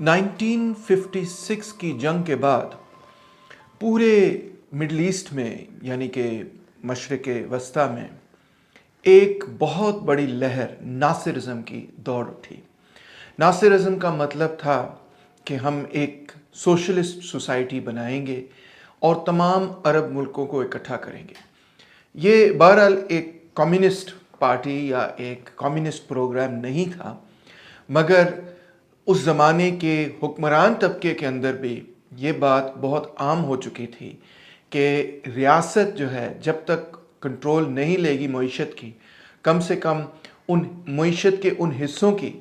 1956 की जंग के बाद पूरे मिडल ईस्ट में यानी कि मशरिक़ वस्ता में एक बहुत बड़ी लहर नासिरिज़म की दौड़ उठी। नासिरिज़म का मतलब था कि हम एक सोशलिस्ट सोसाइटी बनाएंगे और तमाम अरब मुल्कों को इकट्ठा करेंगे। ये बहरहाल एक कम्युनिस्ट पार्टी या एक कम्युनिस्ट प्रोग्राम नहीं था, मगर उस ज़माने के हुक्मरान तबके के अंदर भी ये बात बहुत आम हो चुकी थी कि रियासत जो है जब तक कंट्रोल नहीं लेगी मईशत की, कम से कम उन मईशत के उन हिस्सों की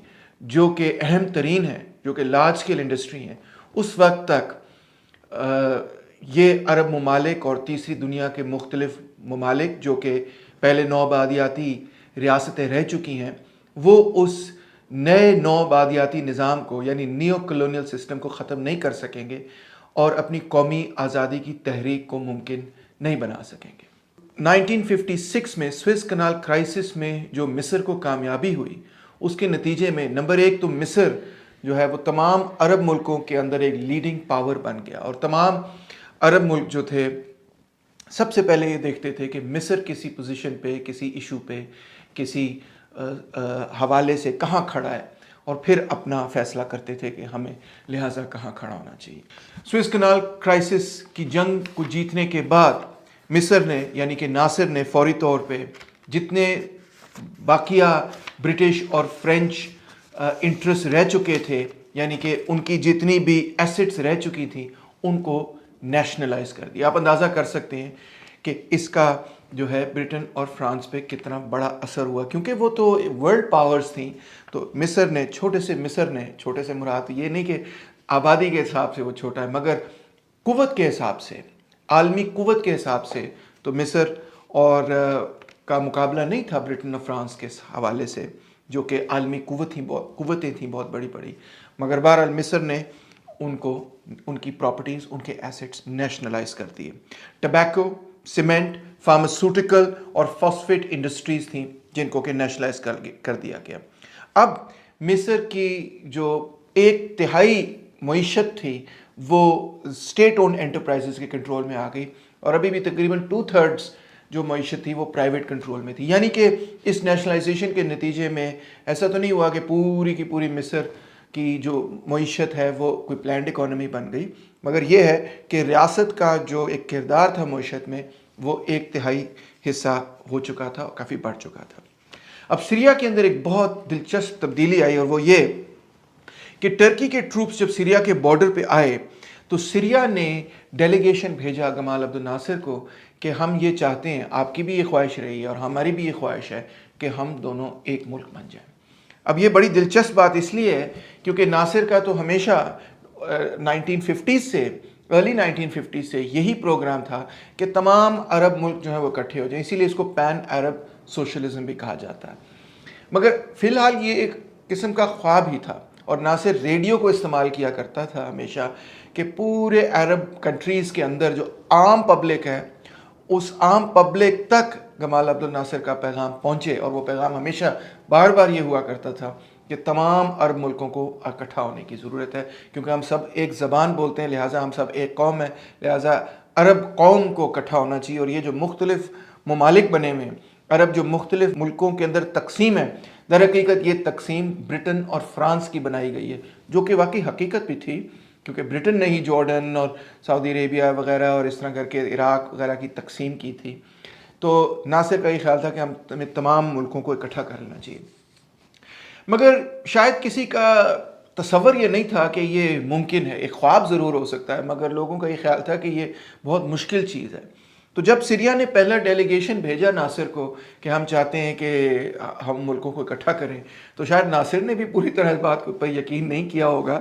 जो कि अहम तरीन है, जो कि लार्ज स्केल इंडस्ट्री हैं, उस वक्त तक ये अरब ममालिक और तीसरी दुनिया के मुख्तलिफ ममालिक जो कि पहले नौबादियाती रियासतें रह चुकी हैं, वो उस नए नौबादियाती निज़ाम को यानी नियो कॉलोनियल सिस्टम को ख़त्म नहीं कर सकेंगे और अपनी कौमी आज़ादी की तहरीक को मुमकिन नहीं बना सकेंगे। 1956 में स्विस कनाल क्राइसिस में जो मिस्र को कामयाबी हुई, उसके नतीजे में नंबर एक तो मिस्र जो है वो तमाम अरब मुल्कों के अंदर एक लीडिंग पावर बन गया और तमाम अरब मुल्क जो थे सबसे पहले ये देखते थे कि मिस्र किसी पोजीशन पे, किसी इशू पे, किसी हवाले से कहाँ खड़ा है और फिर अपना फ़ैसला करते थे कि हमें लिहाजा कहाँ खड़ा होना चाहिए। स्विस कनाल क्राइसिस की जंग को जीतने के बाद मिस्र ने यानी कि नासिर ने फौरी तौर पे जितने बाकिया ब्रिटिश और फ्रेंच इंटरेस्ट रह चुके थे, यानी कि उनकी जितनी भी एसेट्स रह चुकी थी, उनको नेशनलाइज कर दिया। आप अंदाज़ा कर सकते हैं कि इसका जो है ब्रिटेन और फ्रांस पे कितना बड़ा असर हुआ, क्योंकि वो तो वर्ल्ड पावर्स थी। तो मिस्र ने, छोटे से मुराद ये नहीं कि आबादी के हिसाब से वो छोटा है, मगर कुव्वत के हिसाब से, आलमी कुव्वत के हिसाब से तो मिस्र और का मुकाबला नहीं था ब्रिटेन और फ्रांस के हवाले से, जो कि आलमी कुव्वतें थी बहुत बड़ी बड़ी। मगर बहरहाल मिस्र ने उनको, उनकी प्रॉपर्टीज़, उनके एसेट्स नेशनलाइज कर दिए। टबैको, सीमेंट, फार्मास्यूटिकल और फॉस्फेट इंडस्ट्रीज़ थी जिनको कि नेशनलाइज कर दिया गया। अब मिस्र की जो एक तिहाई मईशत थी वो स्टेट ओन एंटरप्राइजेज़ के कंट्रोल में आ गई और अभी भी तकरीबन 2/3 जो मईशत थी वो प्राइवेट कंट्रोल में थी। यानी कि इस नेशनलाइजेशन के नतीजे में ऐसा तो नहीं हुआ कि पूरी की पूरी मिस्र की जो मईशत है वो कोई प्लान्ड इकॉनमी बन गई, मगर ये है कि रियासत का जो एक किरदार था मईशत में वो 1/3 हिस्सा हो चुका था, काफ़ी बढ़ चुका था। अब सीरिया के अंदर एक बहुत दिलचस्प तब्दीली आई और वो ये कि टर्की के ट्रूप्स जब सीरिया के बॉर्डर पे आए तो सीरिया ने डेलीगेशन भेजा गमाल अब्दुल नासिर को कि हम ये चाहते हैं, आपकी भी ये ख्वाहिश रही है और हमारी भी ये ख्वाहिश है कि हम दोनों एक मुल्क बन जाएं। अब ये बड़ी दिलचस्प बात इसलिए है क्योंकि नासिर का तो हमेशा 1950 से, अर्ली 1950 से यही प्रोग्राम था कि तमाम अरब मुल्क जो है वो इकट्ठे हो जाएं, इसीलिए इसको पैन अरब सोशलिज्म भी कहा जाता है। मगर फ़िलहाल ये एक किस्म का ख्वाब ही था और नासिर रेडियो को इस्तेमाल किया करता था हमेशा कि पूरे अरब कंट्रीज़ के अंदर जो आम पब्लिक है, उस आम पब्लिक तक गमाल अब्दुल नासिर का पैगाम पहुँचे। और वो पैगाम हमेशा बार बार ये हुआ करता था कि तमाम अरब मुल्कों को इकट्ठा होने की ज़रूरत है, क्योंकि हम सब एक ज़बान बोलते हैं, लिहाजा हम सब एक कौम है, लिहाजा अरब कौम को इकट्ठा होना चाहिए। और ये जो मुख्तलिफ ममालिक बने हुए हैं, अरब जो मुख्तलिफ मुल्कों के अंदर तकसीम है, दर हकीकत ये तकसीम ब्रिटेन और फ्रांस की बनाई गई है, जो कि वाकई हकीकत भी थी, क्योंकि ब्रिटेन ने ही जॉर्डन और सऊदी अरेबिया वगैरह और इस तरह करके इराक़ वगैरह की तकसीम की थी। तो नासिर का ये ख्याल था कि हमें तमाम मुल्कों को इकट्ठा कर लेना चाहिए, मगर शायद किसी का तसव्वुर ये नहीं था कि ये मुमकिन है। एक ख्वाब ज़रूर हो सकता है, मगर लोगों का ये ख्याल था कि ये बहुत मुश्किल चीज़ है। तो जब सीरिया ने पहला डेलीगेशन भेजा नासिर को कि हम चाहते हैं कि हम मुल्कों को इकट्ठा करें, तो शायद नासिर ने भी पूरी तरह इस बात पर यकीन नहीं किया होगा।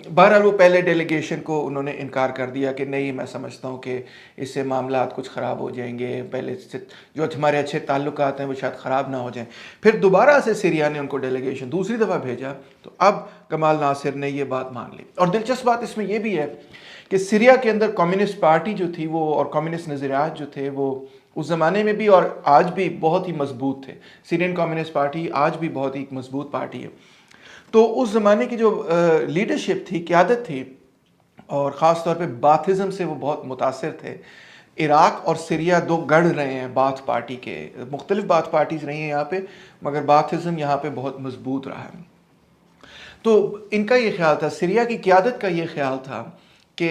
बहरहाल वो पहले डेलीगेशन को उन्होंने इनकार कर दिया कि नहीं, मैं समझता हूँ कि इससे मामलात कुछ ख़राब हो जाएंगे, पहले से जो हमारे अच्छे ताल्लुकात हैं वो शायद ख़राब ना हो जाएं। फिर दोबारा से सीरिया ने उनको डेलीगेशन दूसरी दफ़ा भेजा, तो अब गमाल नासिर ने ये बात मान ली। और दिलचस्प बात इसमें यह भी है कि सीरिया के अंदर कम्युनिस्ट पार्टी जो थी वो, और कम्युनिस्ट नज़रियात जो थे वो उस ज़माने में भी और आज भी बहुत ही मजबूत थे। सीरियन कम्युनिस्ट पार्टी आज भी बहुत ही मजबूत पार्टी है। तो उस ज़माने की जो लीडरशिप थी, क़यादत थी, और ख़ास तौर पे बाथिज़म से वो बहुत मुतासिर थे। इराक और सीरिया दो गढ़ रहे हैं बाथ पार्टी के, मुख्तलिफ बाथ पार्टीज़ रही हैं यहाँ पे, मगर बाथिज़म यहाँ पे बहुत मजबूत रहा है। तो इनका ये ख्याल था, सीरिया की क़यादत का ये ख्याल था कि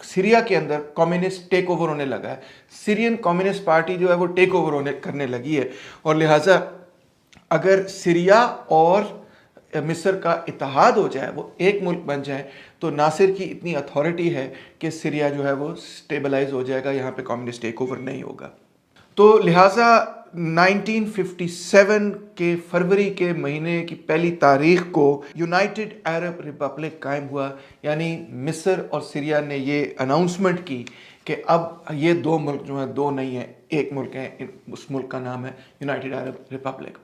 सीरिया के अंदर कम्युनिस्ट टेक ओवर होने लगा है, सीरियन कम्युनिस्ट पार्टी जो है वो टेक ओवर होने करने लगी है, और लिहाजा अगर सीरिया और मिस्र का इत्तेहाद हो जाए, वो एक मुल्क बन जाए, तो नासिर की इतनी अथॉरिटी है कि सीरिया जो है वो स्टेबलाइज हो जाएगा, यहाँ पे कम्युनिस्ट टेक ओवर नहीं होगा। तो लिहाजा 1957 के फरवरी के महीने की पहली तारीख को यूनाइटेड अरब रिपब्लिक कायम हुआ, यानी मिस्र और सीरिया ने ये अनाउंसमेंट की कि अब ये दो मुल्क जो हैं, दो नहीं है, एक मुल्क है, उस मुल्क का नाम है यूनाइटेड अरब रिपब्लिक।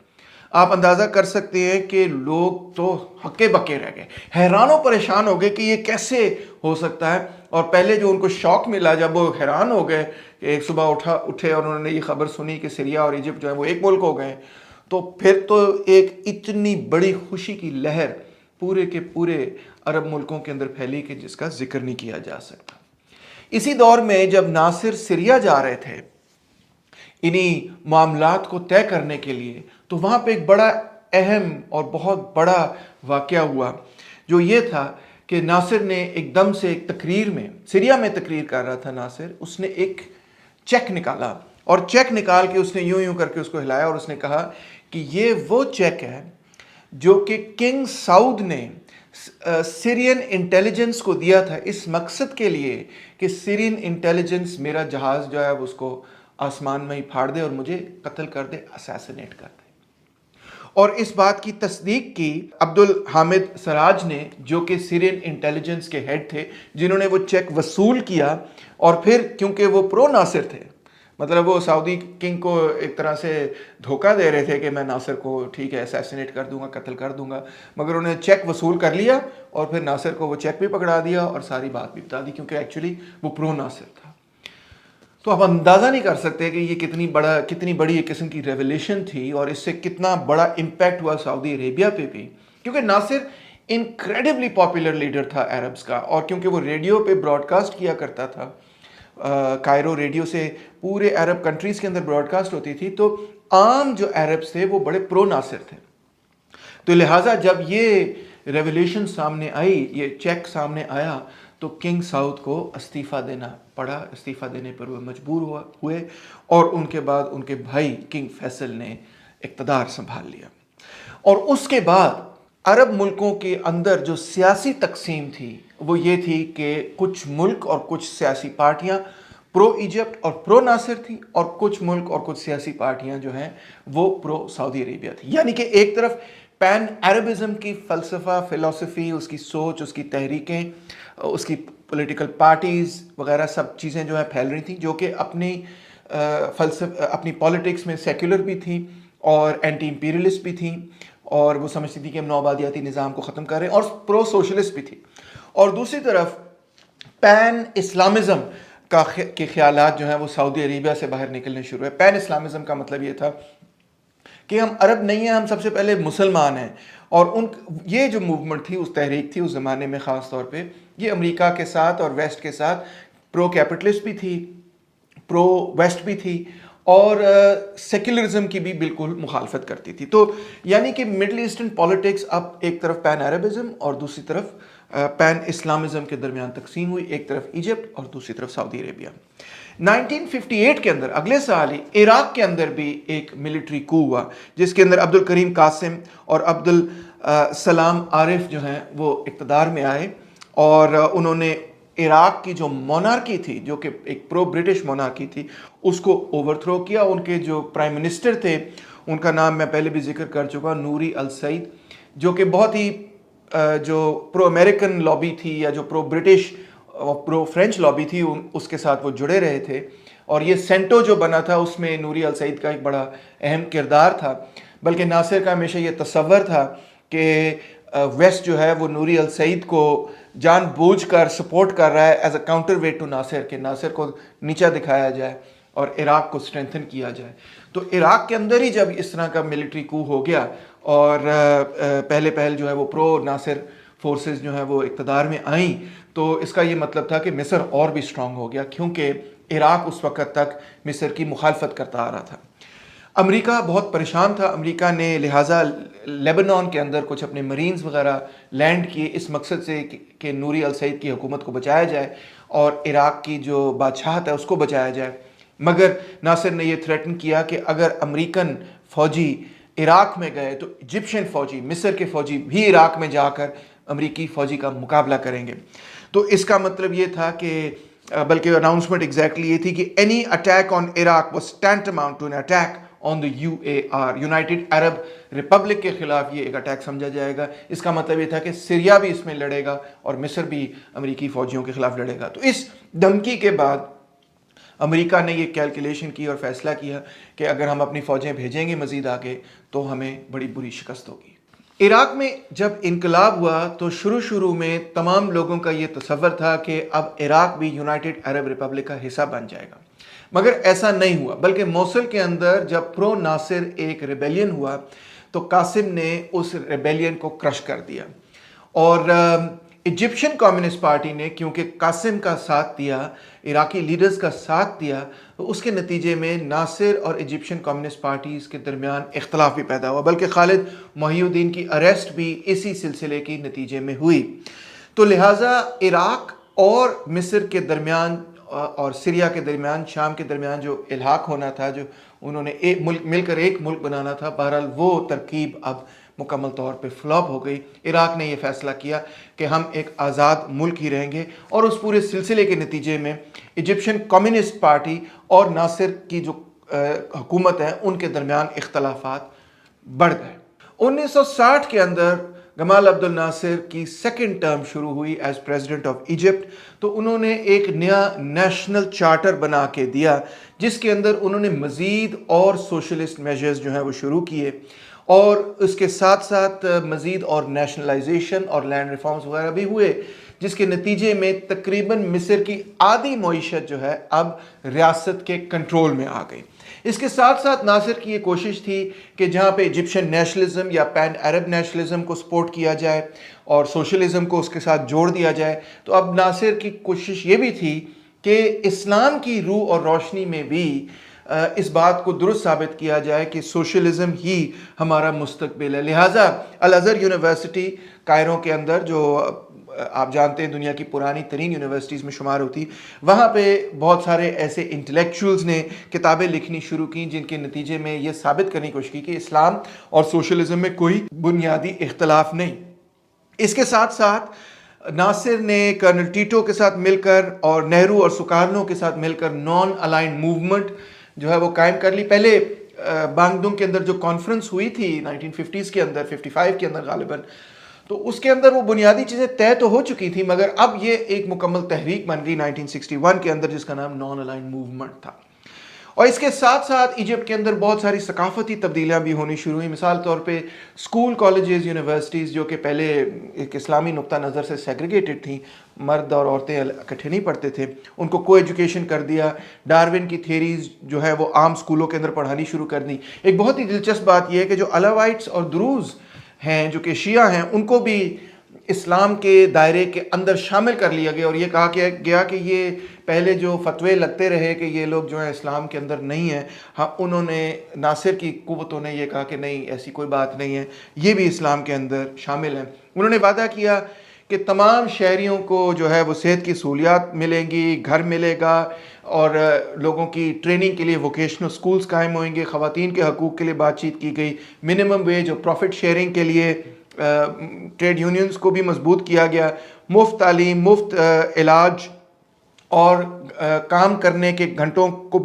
आप अंदाज़ा कर सकते हैं कि लोग तो हक्के बक्के रह गए, हैरान परेशान हो गए कि ये कैसे हो सकता है। और पहले जो उनको शौक मिला, जब वो हैरान हो गए कि एक सुबह उठे और उन्होंने ये खबर सुनी कि सीरिया और इजिप्ट जो है वो एक मुल्क हो गए, तो फिर तो एक इतनी बड़ी खुशी की लहर पूरे के पूरे अरब मुल्कों के अंदर फैली कि जिसका जिक्र नहीं किया जा सकता। इसी दौर में जब नासिर सीरिया जा रहे थे इन्हीं मामलात को तय करने के लिए, तो वहाँ पे एक बड़ा अहम और बहुत बड़ा वाक़या हुआ, जो ये था कि नासिर ने एकदम से एक तकरीर में, सीरिया में तकरीर कर रहा था नासिर, उसने एक चेक निकाला, और चेक निकाल के उसने यूं यूं करके उसको हिलाया, और उसने कहा कि ये वो चेक है जो कि किंग साउद ने सीरियन इंटेलिजेंस को दिया था इस मकसद के लिए कि सीरियन इंटेलिजेंस मेरा जहाज़ जो है उसको आसमान में ही फाड़ दे और मुझे कत्ल कर दे, असैसिनेट कर दे। और इस बात की तस्दीक की अब्दुल हामिद सराज ने, जो कि सीरियन इंटेलिजेंस के हेड थे, जिन्होंने वो चेक वसूल किया। और फिर क्योंकि वो प्रो नासिर थे, मतलब वो सऊदी किंग को एक तरह से धोखा दे रहे थे कि मैं नासिर को ठीक है असैसिनेट कर दूंगा, कत्ल कर दूंगा, मगर उन्होंने चेक वसूल कर लिया और फिर नासिर को वो चेक भी पकड़ा दिया और सारी बात भी बता दी, क्योंकि एक्चुअली वो प्रो नासिर था। तो आप अंदाज़ा नहीं कर सकते कि ये कितनी बड़ी एक किस्म की रेवोल्यूशन थी, और इससे कितना बड़ा इम्पैक्ट हुआ सऊदी अरेबिया पे भी, क्योंकि नासिर इनक्रेडिबली पॉपुलर लीडर था अरब्स का। और क्योंकि वो रेडियो पे ब्रॉडकास्ट किया करता था, कायरो रेडियो से पूरे अरब कंट्रीज़ के अंदर ब्रॉडकास्ट होती थी, तो आम जो अरब्स थे वो बड़े प्रो नासिर थे। तो लिहाजा जब ये रेवोल्यूशन सामने आई, ये चेक सामने आया, तो किंग साउद को इस्तीफ़ा देना पड़ा। इस्तीफ़ा देने पर वो मजबूर हुए, और उनके बाद उनके भाई किंग फैसल ने इक़्तिदार संभाल लिया। और उसके बाद अरब मुल्कों के अंदर जो सियासी तकसीम थी वो ये थी कि कुछ मुल्क और कुछ सियासी पार्टियां प्रो इजिप्ट और प्रो नासिर थी, और कुछ मुल्क और कुछ सियासी पार्टियां जो हैं वो प्रो सऊदी अरेबिया थी। यानी कि एक तरफ पैन अरबिज़म की फ़लसफ़ा, फ़िलासफ़ी, उसकी सोच, उसकी तहरीकें, उसकी पॉलिटिकल पार्टीज़ वगैरह सब चीज़ें जो है फैल रही थी, जो कि अपनी पॉलिटिक्स में सेक्युलर भी थी और एंटी इंपीरियलिस्ट भी थी, और वो समझती थी कि हम नौआबादियाती निज़ाम को ख़त्म कर रहे हैं, और प्रो सोशलिस्ट भी थी। और दूसरी तरफ पैन इस्लामिज़म के ख्यालात जो हैं वो सऊदी अरेबिया से बाहर निकलने शुरू हुए। पैन इस्लामिज़म का मतलब ये था कि हम अरब नहीं हैं, हम सबसे पहले मुसलमान हैं। और ये जो मूवमेंट थी, उस तहरीक थी उस ज़माने में, ख़ास तौर पे ये अमेरिका के साथ और वेस्ट के साथ प्रो कैपिटलिस्ट भी थी, प्रो वेस्ट भी थी, और सेक्युलरिज्म की भी बिल्कुल मुखालफत करती थी। तो यानी कि मिडल ईस्टर्न पॉलिटिक्स अब एक तरफ पैन अरबिज़म और दूसरी तरफ पैन इस्लामिज़म के दरमियान तकसीम हुई, एक तरफ इजिप्ट और दूसरी तरफ सऊदी अरेबिया। 1958 के अंदर, अगले साल ही, इराक के अंदर भी एक मिलिट्री कू हुआ, जिसके अंदर अब्दुल करीम कासिम और अब्दुल सलाम आरिफ जो हैं वो इक़्तिदार में आए, और उन्होंने इराक की जो मोनार्की थी, जो कि एक प्रो ब्रिटिश मोनार्की थी, उसको ओवरथ्रो किया। उनके जो प्राइम मिनिस्टर थे, उनका नाम मैं पहले भी जिक्र कर चुका, नूरी अल सईद, जो कि बहुत ही जो प्रो अमेरिकन लॉबी थी या जो प्रो ब्रिटिश और प्रो फ्रेंच लॉबी थी, उसके साथ वो जुड़े रहे थे। और ये सेंटो जो बना था उसमें नूरी अल सईद का एक बड़ा अहम किरदार था। बल्कि नासिर का हमेशा ये तसव्वुर था कि वेस्ट जो है वो नूरी अल सईद को जानबूझकर सपोर्ट कर रहा है as a counterweight to Nasser, के नासिर को नीचा दिखाया जाए और इराक को स्ट्रेंथन किया जाए। तो इराक के अंदर ही जब इस तरह का मिलिट्री कू हो गया और पहले पहल जो है वो प्रो नासिर फोर्सेस जो है वो इक़्तिदार में आई, तो इसका ये मतलब था कि मिस्र और भी स्ट्रांग हो गया, क्योंकि इराक उस वक़्त तक मिस्र की मुखालफत करता आ रहा था। अमेरिका बहुत परेशान था। अमेरिका ने लिहाजा लेबनान के अंदर कुछ अपने मरीन्स वगैरह लैंड किए इस मकसद से कि नूरी अल सईद की हुकूमत को बचाया जाए और इराक की जो बादशाहत है उसको बचाया जाए। मगर नासिर ने यह थ्रेटन किया कि अगर अमेरिकन फ़ौजी इराक में गए तो इजिप्शियन फ़ौजी, मिस्र के फ़ौजी भी इराक में जाकर अमेरिकी फ़ौजी का मुकाबला करेंगे। तो इसका मतलब ये था कि बल्कि अनाउंसमेंट एग्जैक्टली ये थी कि any attack on Iraq was tantamount to an attack on the UAR, United Arab Republic के खिलाफ ये एक अटैक समझा जाएगा। इसका मतलब ये था कि सीरिया भी इसमें लड़ेगा और मिस्र भी अमेरिकी फ़ौजियों के खिलाफ लड़ेगा। तो इस धमकी के बाद अमेरिका ने ये कैलकुलेशन की और फैसला किया कि अगर हम अपनी फ़ौजें भेजेंगे मज़ीद आगे तो हमें बड़ी बुरी शिकस्त होगी। इराक में जब इनकलाब हुआ तो शुरू में तमाम लोगों का ये तसव्वुर था कि अब इराक भी यूनाइटेड अरब रिपब्लिक का हिस्सा बन जाएगा, मगर ऐसा नहीं हुआ। बल्कि मोसुल के अंदर जब प्रो नासिर एक रिबेलियन हुआ तो कासिम ने उस रिबेलियन को क्रश कर दिया और इजिप्शियन कम्युनिस्ट पार्टी ने क्योंकि कासिम का साथ दिया, इराकी लीडर्स का साथ दिया, तो उसके नतीजे में नासिर और इजिप्शियन कम्युनिस्ट पार्टीज़ के दरमियान इख्तलाफ भी पैदा हुआ। बल्कि खालिद मोहिउद्दीन की अरेस्ट भी इसी सिलसिले के नतीजे में हुई। तो लिहाजा इराक और मिस्र के दरमियान और सीरिया के दरमियान, शाम के दरमियान जो इल्हाक होना था, जो उन्होंने एक मुल्क मिलकर एक मुल्क बनाना था, बहरहाल वो तरकीब अब मुकम्मल तौर पे फ्लॉप हो गई। इराक ने यह फ़ैसला किया कि हम एक आज़ाद मुल्क ही रहेंगे और उस पूरे सिलसिले के नतीजे में इजिप्शियन कम्युनिस्ट पार्टी और नासिर की जो हुकूमत है उनके दरमियान इख्तलाफात बढ़ गए। 1960 के अंदर गमाल अब्दुल नासिर की सेकंड टर्म शुरू हुई एज प्रेसिडेंट ऑफ इजिप्ट। तो उन्होंने एक नया नेशनल चार्टर बना के दिया जिसके अंदर उन्होंने मज़ीद और सोशलिस्ट मेजर्स जो हैं वो शुरू किए और उसके साथ साथ मज़ीद और नेशनलाइजेशन और लैंड रिफॉर्म्स वगैरह भी हुए, जिसके नतीजे में तकरीबन मिस्र की आधी मईशत जो है अब रियासत के कंट्रोल में आ गई। इसके साथ साथ नासिर की ये कोशिश थी कि जहाँ पे इजिप्शियन नेशनलिज्म या पैन अरब नेशनलिज्म को सपोर्ट किया जाए और सोशलिज्म को उसके साथ जोड़ दिया जाए। तो अब नासिर की कोशिश ये भी थी कि इस्लाम की रूह और रोशनी में भी इस बात को दुरुस्त साबित किया जाए कि सोशलिज्म ही हमारा मुस्तकबिल है। लिहाजा अल अज़हर यूनिवर्सिटी कायरो के अंदर, जो आप जानते हैं दुनिया की पुरानी तरीन यूनिवर्सिटीज़ में शुमार होती, वहाँ पे बहुत सारे ऐसे इंटेलेक्चुअल्स ने किताबें लिखनी शुरू की जिनके नतीजे में ये साबित करने की कोशिश की कि इस्लाम और सोशलिज्म में कोई बुनियादी इख्तलाफ नहीं। इसके साथ साथ नासिर ने कर्नल टीटो के साथ मिलकर और नेहरू और सुकार्नो के साथ मिलकर नॉन अलाइंड मूवमेंट जो है वो कायम कर ली। पहले बांगडुंग के अंदर जो कॉन्फ्रेंस हुई थी 1950s के अंदर, 55 के अंदर गालिबन, तो उसके अंदर वो बुनियादी चीज़ें तय तो हो चुकी थी, मगर अब ये एक मुकम्मल तहरीक बन गई 1961 के अंदर जिसका नाम नॉन अलाइंड मूवमेंट था। और इसके साथ साथ इजिप्ट के अंदर बहुत सारी सकाफती तब्दीलियाँ भी होनी शुरू हुई। मिसाल तौर पे स्कूल, कॉलेजेस, यूनिवर्सिटीज़ जो कि पहले एक इस्लामी नुक्ता नज़र से सेग्रीगेटेड थी, मर्द और औरतें इकट्ठे नहीं पढ़ते थे, उनको को एजुकेशन कर दिया। डार्विन की थेरीज जो है वो आम स्कूलों के अंदर पढ़ानी शुरू कर दी। एक बहुत ही दिलचस्प बात यह है कि जो अलावाइट्स और दुरूज़ हैं जो कि शिया हैं उनको भी इस्लाम के दायरे के अंदर शामिल कर लिया गया और ये कहा गया कि ये पहले जो फतवे लगते रहे कि ये लोग जो है इस्लाम के अंदर नहीं है, हाँ उन्होंने नासिर की कुव्वतों ने ये कहा कि नहीं, ऐसी कोई बात नहीं है, ये भी इस्लाम के अंदर शामिल हैं। उन्होंने वादा किया कि तमाम शहरियों को जो है वो सेहत की सहूलियात मिलेंगी, घर मिलेगा और लोगों की ट्रेनिंग के लिए वोकेशनल स्कूल्स कायम होंगे। ख़वातीन के हकूक़ के लिए बातचीत की गई। मिनिमम वेज और प्रॉफिट शेयरिंग के लिए ट्रेड यूनियंस को भी मजबूत किया गया। मुफ्त तालीम, मुफ्त इलाज और काम करने के घंटों को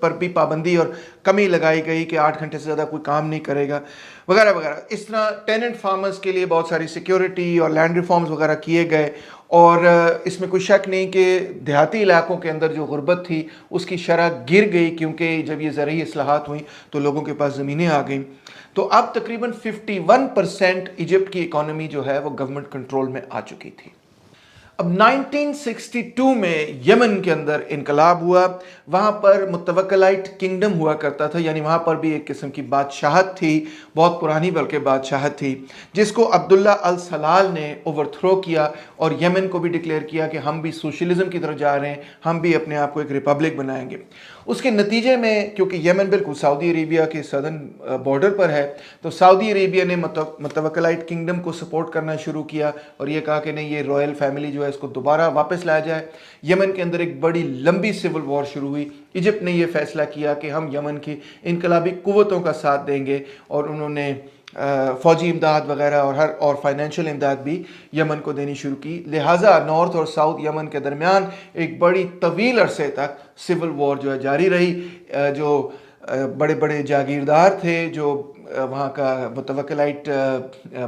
पर भी पाबंदी और कमी लगाई गई कि 8 घंटे से ज़्यादा कोई काम नहीं करेगा वगैरह वगैरह। इस तरह टेनेंट फार्मर्स के लिए बहुत सारी सिक्योरिटी और लैंड रिफॉर्म्स वगैरह किए गए और इसमें कोई शक नहीं कि देहाती इलाकों के अंदर जो गुर्बत थी उसकी शरह गिर गई, क्योंकि जब ये ज़रूरी इस्लाहात हुई तो लोगों के पास ज़मीनें आ गईं। तो अब तकरीबन 51% इजिप्ट की इकॉनमी जो है वो गवर्नमेंट कंट्रोल में आ चुकी थी। अब 1962 में यमन के अंदर इनकलाब हुआ। वहाँ पर मुतवक्किलाइट किंगडम हुआ करता था, यानी वहाँ पर भी एक किस्म की बादशाहत थी, बहुत पुरानी बल्कि बादशाहत थी, जिसको अब्दुल्ला अल सलाल ने ओवरथ्रो किया और यमन को भी डिक्लेयर किया कि हम भी सोशलिज्म की तरफ जा रहे हैं, हम भी अपने आप को एक रिपब्लिक बनाएंगे। उसके नतीजे में, क्योंकि यमन बिल्कुल सऊदी अरेबिया के सदर्न बॉर्डर पर है, तो सऊदी अरेबिया ने मुतवक्किलाइट किंगडम को सपोर्ट करना शुरू किया और ये कहा कि नहीं, ये रॉयल फैमिली जो है इसको दोबारा वापस लाया जाए। यमन के अंदर एक बड़ी लंबी सिविल वॉर शुरू हुई। इजिप्ट ने यह फैसला किया कि हम यमन की इनकलाबी कुव्वतों का साथ देंगे और उन्होंने फ़ौजी इमदाद वगैरह और फाइनेंशियल इमदाद भी यमन को देनी शुरू की। लिहाजा नॉर्थ और साउथ यमन के दरमियान एक बड़ी तवील अरसे तक सिविल वॉर जो है जारी रही। जो बड़े बड़े जागीरदार थे, जो वहाँ का मुतवक्किलाइट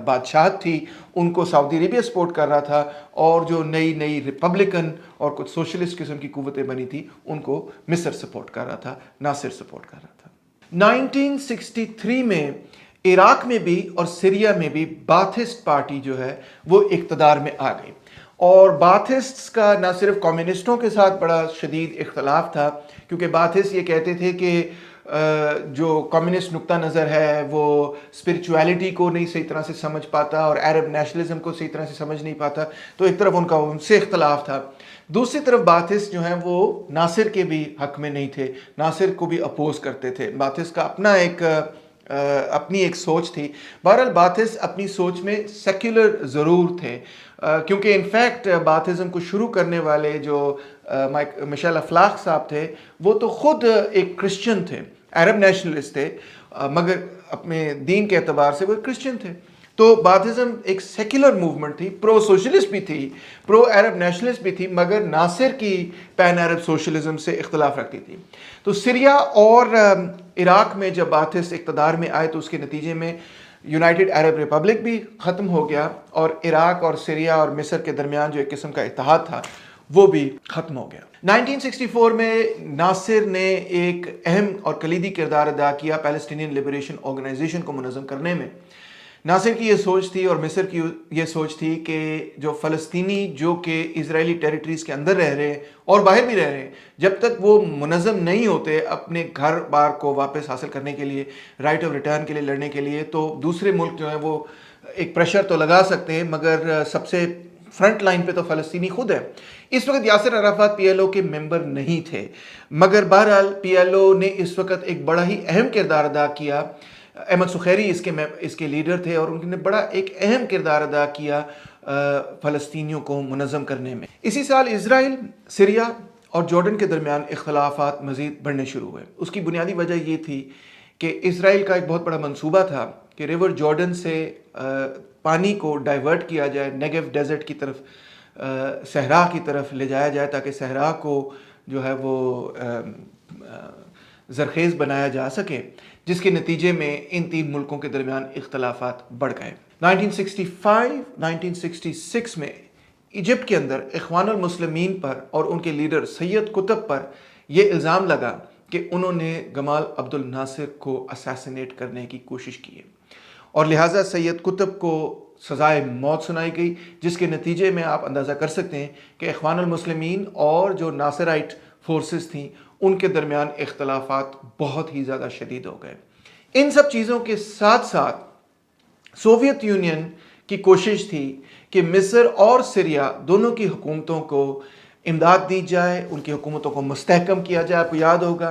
बादशाह थी, उनको सऊदी अरेबिया सपोर्ट कर रहा था, और जो नई नई रिपब्लिकन और कुछ सोशलिस्ट किस्म की कुव्वतें बनी थी उनको मिस्र सपोर्ट कर रहा था, नासिर सपोर्ट कर रहा था। 1963 में इराक में भी और सीरिया में भी बाथिस्ट पार्टी जो है वो इक़्तिदार में आ गई। और बाथिस्ट्स का ना सिर्फ कम्युनिस्टों के साथ बड़ा शदीद इख्तलाफ था, क्योंकि बाथिस्ट ये कहते थे कि जो कम्युनिस्ट नुक्ता नज़र है वो स्पिरिचुअलिटी को नहीं सही तरह से समझ पाता और अरब नेशनलिज्म को सही तरह से समझ नहीं पाता, तो एक तरफ उनका उनसे इख्तलाफ था। दूसरी तरफ बाथिस्ट जो हैं वो नासिर के भी हक में नहीं थे, नासिर को भी अपोज करते थे। बाथिस्ट का अपनी एक सोच थी। बहरहाल बाथिस्ट अपनी सोच में सेक्युलर ज़रूर थे, क्योंकि इनफैक्ट बाथिज़म को शुरू करने वाले जो मिशेल अफलाक साहब थे, वो तो ख़ुद एक क्रिश्चियन थे, अरब नेशनलिस्ट थे, मगर अपने दीन के एतबार से वो क्रिश्चियन थे। तो बाथिज़म एक सेक्युलर मूवमेंट थी, प्रो सोशलिस्ट भी थी, प्रो अरब नेशनलिस्ट भी थी, मगर नासिर की पैन अरब सोशलिज्म से इख्तलाफ रखती थी। तो सीरिया और इराक में जब बाथिस्ट इक़्तिदार में आए तो उसके नतीजे में यूनाइटेड अरब रिपब्लिक भी ख़त्म हो गया और इराक और सीरिया और मिस्र के दरमियान जो एक किस्म का इत्तेहाद था वो भी ख़त्म हो गया। 1964 में नासिर ने एक अहम और कलीदी किरदार अदा किया पैलेस्टीनियन लिबरेशन ऑर्गेनाइजेशन को मुनज़्ज़म करने में। नासिर की ये सोच थी और मिस्र की ये सोच थी कि जो फ़लस्तीनी जो कि इजरायली टेरिटरीज़ के अंदर रह रहे हैं और बाहर भी रह रहे हैं, जब तक वो मुनज़्ज़म नहीं होते अपने घर बार को वापस हासिल करने के लिए, राइट ऑफ रिटर्न के लिए लड़ने के लिए, तो दूसरे मुल्क जो है वो एक प्रेशर तो लगा सकते हैं, मगर सबसे फ्रंट लाइन पे तो फ़लस्तीनी खुद है। इस वक्त यासिर अराफात PLO के मेंबर नहीं थे, मगर बहरहाल PLO ने इस वक्त एक बड़ा ही अहम किरदार अदा किया। अहमद सुखैरी इसके लीडर थे और उन्होंने बड़ा एक अहम किरदार अदा किया फ़लस्तीनियों को मुनज़्ज़म करने में। इसी साल इज़राइल, सीरिया और जॉर्डन के दरमियान इख्तलाफात मज़ीद बढ़ने शुरू हुए। उसकी बुनियादी वजह ये थी कि इज़राइल का एक बहुत बड़ा मंसूबा था कि रिवर जॉर्डन से पानी को डाइवर्ट किया जाए, नेगेव डेजर्ट की तरफ, सहरा की तरफ ले जाया जाए, ताकि सहरा को जो है वो ज़रखेज़ बनाया जा सके, जिसके नतीजे में इन तीन मुल्कों के दरमियान इख्तलाफात बढ़ गए। 1965-1966 में इजिप्ट के अंदर इख्वानुल मुस्लिमीन पर और उनके लीडर सैयद कुतुब पर यह इल्ज़ाम लगा कि उन्होंने गमाल अब्दुल नासिर को असैसिनेट करने की कोशिश की है, और लिहाजा सैयद कुतुब को सज़ाए मौत सुनाई गई, जिसके नतीजे में आप अंदाज़ा कर सकते हैं कि इख्वानुल मुस्लिमीन और जो नासिराइट फोर्सेस थी उनके दरमियान इख्तलाफात बहुत ही ज़्यादा शदीद हो गए। इन सब चीज़ों के साथ साथ सोवियत यूनियन की कोशिश थी कि मिस्र और सीरिया दोनों की हुकूमतों को इमदाद दी जाए, उनकी हुकूमतों को मुस्तहकम किया जाए। आपको याद होगा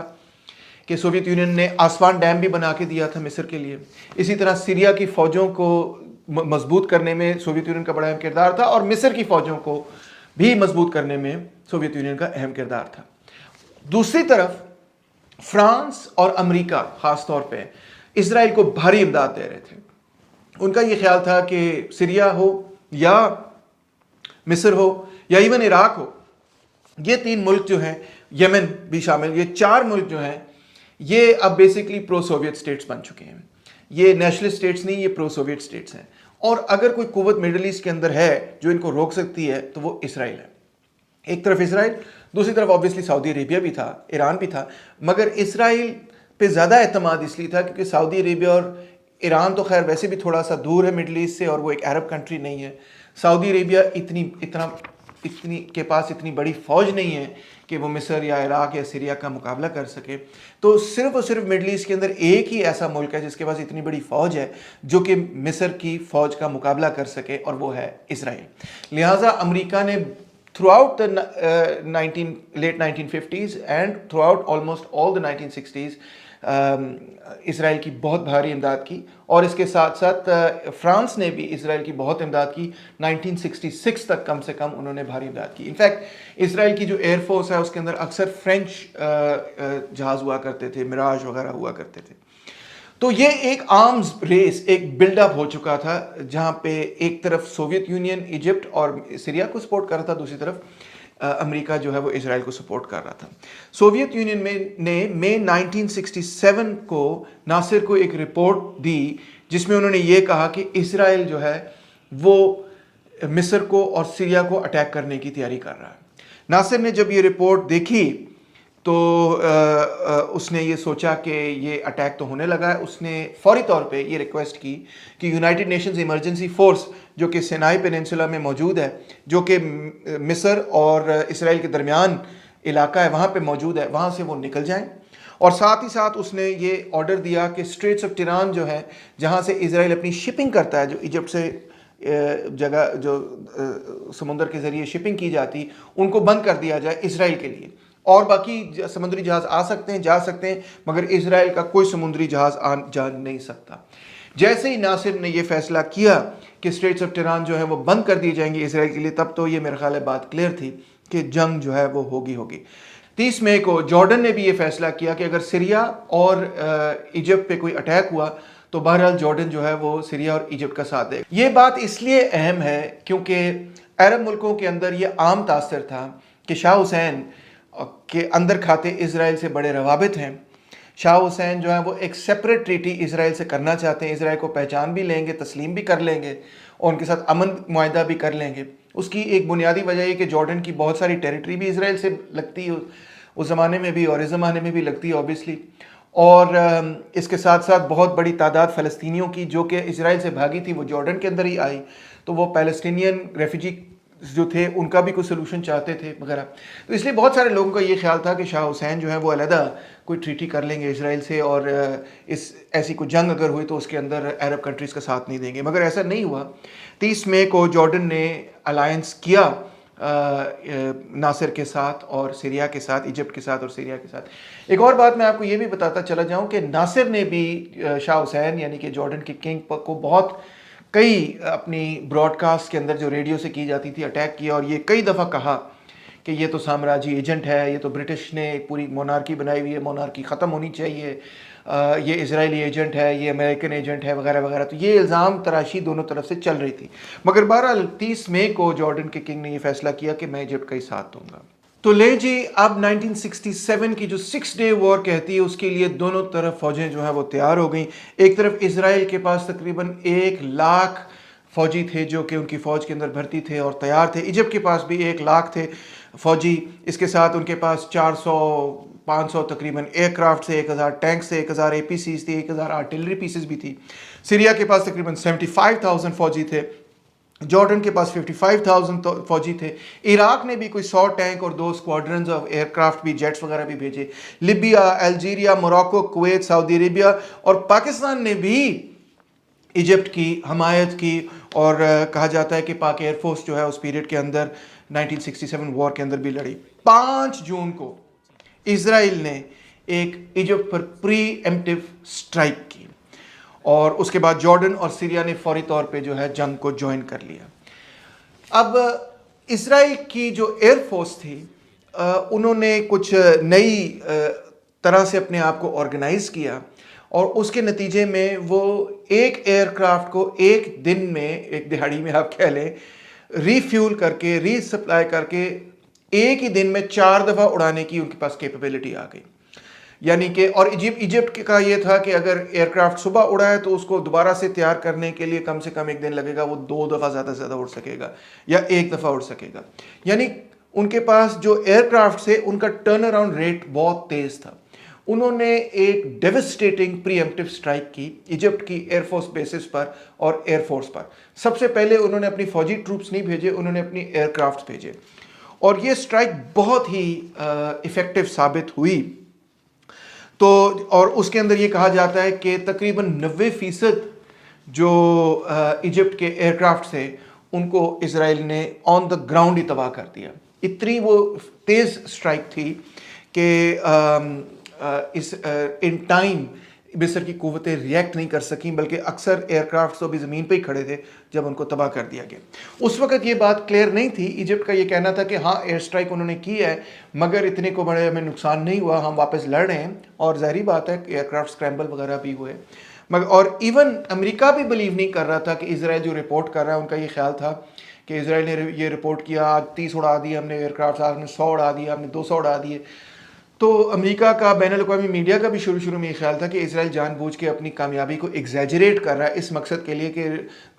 कि सोवियत यूनियन ने आसवान डैम भी बना के दिया था मिस्र के लिए। इसी तरह सीरिया की फ़ौजों को मजबूत करने में सोवियत यूनियन का बड़ा अहम किरदार था, और मिस्र की फ़ौजों को भी मजबूत करने में सोवियत यूनियन का अहम किरदार था। दूसरी तरफ फ्रांस और अमेरिका ख़ास तौर पे इजराइल को भारी इमदाद दे रहे थे। उनका ये ख्याल था कि सीरिया हो या मिस्र हो या इवन इराक हो, ये तीन मुल्क जो हैं, यमन भी शामिल, ये चार मुल्क जो हैं ये अब बेसिकली प्रो सोवियत स्टेट्स बन चुके हैं। ये नेशनलिस्ट स्टेट्स नहीं, ये प्रो सोवियत स्टेट्स हैं। और अगर कोई कुव्वत मिडल ईस्ट के अंदर है जो इनको रोक सकती है तो वो इसराइल है। एक तरफ इसराइल, दूसरी तरफ ऑब्वियसली सऊदी अरेबिया भी था, ईरान भी था, मगर इसराइल पे ज़्यादा एतमाद इसलिए था क्योंकि सऊदी अरेबिया और ईरान तो खैर वैसे भी थोड़ा सा दूर है मिडल ईस्ट से और वो एक अरब कंट्री नहीं है। सऊदी अरेबिया इतना इतनी के पास इतनी बड़ी फ़ौज नहीं है कि वो मिस्र या इराक़ या सीरिया का मुकाबला कर सके। तो सिर्फ और सिर्फ मिडल ईस्ट के अंदर एक ही ऐसा मुल्क है जिसके पास इतनी बड़ी फ़ौज है जो कि मिस्र की फ़ौज का मुकाबला कर सके, और वो है इसराइल। लिहाजा अमेरिका ने throughout the late 1950s and throughout almost all the 1960s Israel की बहुत भारी इमदाद की, और इसके साथ साथ फ्रांस ने भी इसराइल की बहुत इमदाद की। 1966 तक कम से कम उन्होंने भारी इमदाद की। इनफैक्ट इसराइल की जो एयरफोर्स है उसके अंदर अक्सर फ्रेंच जहाज़ हुआ करते थे, मिराज वगैरह हुआ करते थे। तो ये एक आर्म्स रेस, एक बिल्डअप हो चुका था, जहाँ पे एक तरफ सोवियत यूनियन इजिप्ट और सीरिया को सपोर्ट कर रहा था, दूसरी तरफ अमेरिका जो है वो इसराइल को सपोर्ट कर रहा था। सोवियत यूनियन ने मई 1967 को नासिर को एक रिपोर्ट दी जिसमें उन्होंने ये कहा कि इसराइल जो है वो मिस्र को और सीरिया को अटैक करने की तैयारी कर रहा है। नासिर ने जब ये रिपोर्ट देखी तो उसने ये सोचा कि ये अटैक तो होने लगा है। उसने फौरी तौर पे ये रिक्वेस्ट की कि यूनाइटेड नेशंस इमरजेंसी फोर्स जो कि सिनाई पेनिनसुला में मौजूद है, जो कि मिस्र और इसराइल के दरमियान इलाका है, वहाँ पे मौजूद है, वहाँ से वो निकल जाएं। और साथ ही साथ उसने ये ऑर्डर दिया कि स्ट्रेट्स ऑफ टिरान जो है, जहाँ से इसराइल अपनी शिपिंग करता है, जो इजिप्ट से जगह जो समुंदर के ज़रिए शिपिंग की जाती, उनको बंद कर दिया जाए इसराइल के लिए। और बाकी समुद्री जहाज़ आ सकते हैं, जा सकते हैं, मगर इसराइल का कोई समुद्री जहाज़ जा नहीं सकता। जैसे ही नासिर ने यह फैसला किया कि स्ट्रेट्स ऑफ टिरान जो है वो बंद कर दिए जाएंगे इसराइल के लिए, तब तो ये मेरे ख्याल है बात क्लियर थी कि जंग जो है वो होगी। 30 मई को जॉर्डन ने भी ये फैसला किया कि अगर सीरिया और इजिप्ट पे कोई अटैक हुआ तो बहरहाल जॉर्डन जो है वो सीरिया और इजिप्ट का साथ देगा। ये बात इसलिए अहम है क्योंकि अरब मुल्कों के अंदर ये आम तासर था कि शाह हुसैन के अंदर खाते इसराइल से बड़े रवाबित हैं। शाह हुसैन जो है वो एक सेपरेट ट्रीटी इसराइल से करना चाहते हैं, इसराइल को पहचान भी लेंगे, तस्लीम भी कर लेंगे और उनके साथ अमन मुआहदा भी कर लेंगे। उसकी एक बुनियादी वजह ये कि जॉर्डन की बहुत सारी टेरिटरी भी इसराइल से लगती है, उस ज़माने में भी और इस ज़माने में भी लगती है ऑब्वियसली। और इसके साथ साथ बहुत बड़ी तादाद फ़लस्तीनियों की जो कि इसराइल से भागी थी वो जॉर्डन के अंदर ही आई, तो वो पैलेस्टीनियन रेफ्यूजी जो थे उनका भी कोई सलूशन चाहते थे वगैरह। तो इसलिए बहुत सारे लोगों का ये ख्याल था कि शाह हुसैन जो है वो अलहदा कोई ट्रीटी कर लेंगे इसराइल से, और इस ऐसी कोई जंग अगर हुई तो उसके अंदर अरब कंट्रीज़ का साथ नहीं देंगे, मगर ऐसा नहीं हुआ। 30 मई को जॉर्डन ने अलायंस किया नासिर के साथ और सीरिया के साथ, इजिप्ट के साथ और सीरिया के साथ। एक और बात मैं आपको ये भी बताता चला जाऊं कि नासिर ने भी शाह हुसैन यानी कि जॉर्डन के किंग को बहुत कई अपनी ब्रॉडकास्ट के अंदर जो रेडियो से की जाती थी अटैक किया, और ये कई दफ़ा कहा कि ये तो साम्राज्य एजेंट है, ये तो ब्रिटिश ने एक पूरी मोनार्की बनाई हुई है, मोनार्की ख़त्म होनी चाहिए, ये इजरायली एजेंट है, ये अमेरिकन एजेंट है वगैरह वगैरह। तो ये इल्ज़ाम तराशी दोनों तरफ से चल रही थी, मगर बहरहाल 30 मई को जॉर्डन के किंग ने ये फैसला किया कि मैं इजिप्ट का ही साथ दूंगा। तो ले जी, अब 1967 की जो 6 डे वॉर कहती है उसके लिए दोनों तरफ फौजें जो है वो तैयार हो गई। एक तरफ इसराइल के पास तकरीबन 1 लाख फौजी थे जो कि उनकी फ़ौज के अंदर भर्ती थे और तैयार थे। इजिप्ट के पास भी 1 लाख थे फौजी, इसके साथ उनके पास 400-500 तकरीबन एयरक्राफ्ट से, 1000 टैंक से, 1000 APCs थी, 1000 आर्टिलरी पीसेस भी थी। सीरिया के पास तकरीबन 75,000 फौजी थे, जॉर्डन के पास 55,000 फौजी थे। इराक ने भी कोई 100 टैंक और 2 स्क्वाड्रन्स ऑफ एयरक्राफ्ट भी, जेट्स वगैरह भी भेजे। Libya, Algeria, Morocco, Kuwait, Saudi Arabia और पाकिस्तान ने भी इजिप्ट की हमायत की, और कहा जाता है कि पाक एयरफोर्स जो है उस पीरियड के अंदर 1967 वॉर के अंदर भी लड़ी। 5 जून को इसराइल ने एक इजिप्ट पर प्री एम्प्टिव स्ट्राइक की और उसके बाद जॉर्डन और सीरिया ने फौरी तौर पे जो है जंग को ज्वाइन कर लिया। अब इसराइल की जो एयरफोर्स थी उन्होंने कुछ नई तरह से अपने आप को ऑर्गेनाइज किया, और उसके नतीजे में वो एक एयरक्राफ्ट को एक दिन में, एक दिहाड़ी में आप कह लें, रीफ्यूल करके, रीसप्लाई करके एक ही दिन में 4 दफ़ा उड़ाने की उनके पास कैपेबिलिटी आ गई। यानी कि और इजिप्ट का ये था कि अगर एयरक्राफ्ट सुबह उड़ा है तो उसको दोबारा से तैयार करने के लिए कम से कम 1 दिन लगेगा, वो 2 दफ़ा ज़्यादा से ज़्यादा उड़ सकेगा या 1 दफ़ा उड़ सकेगा। यानी उनके पास जो एयरक्राफ्ट से उनका टर्न अराउंड रेट बहुत तेज़ था। उन्होंने एक डेविस्टेटिंग प्रीएम्प्टिव स्ट्राइक की इजिप्ट की एयरफोर्स बेसिस पर और एयरफोर्स पर। सबसे पहले उन्होंने अपनी फौजी ट्रूप्स नहीं भेजे, उन्होंने अपनी एयरक्राफ्ट भेजे और ये स्ट्राइक बहुत ही इफेक्टिव साबित हुई। तो और उसके अंदर ये कहा जाता है कि तकरीबन 90% जो इजिप्ट के एयरक्राफ्ट थे उनको इजराइल ने ऑन द ग्राउंड ही तबाह कर दिया। इतनी वो तेज़ स्ट्राइक थी कि इस इन टाइम मिस्र की कुव्वतें रिएक्ट नहीं कर सकीं, बल्कि अक्सर एयरक्राफ्ट तो भी ज़मीन पे ही खड़े थे जब उनको तबाह कर दिया गया। उस वक्त ये बात क्लियर नहीं थी। इजिप्ट का ये कहना था कि हाँ एयर स्ट्राइक उन्होंने की है मगर इतने को बड़े हमें नुकसान नहीं हुआ, हम वापस लड़ रहे हैं। और ज़ाहिर बात है कि एयरक्राफ्ट स्क्रैम्बल वगैरह भी हुए मगर, और इवन अमेरिका भी बिलीव नहीं कर रहा था कि इजराइल जो रिपोर्ट कर रहा है, उनका ये ख्याल था कि इजराइल ने ये रिपोर्ट किया आज 30 उड़ा दिए हमने एयरक्राफ्ट, आज हमने 100 उड़ा दिया, हमने 200 उड़ा दिए। तो अमेरिका का बैनुल-अक़वामी मीडिया का भी शुरू में ये ख्याल था कि इजराइल जानबूझ के अपनी कामयाबी को एग्जैजरेट कर रहा है इस मकसद के लिए कि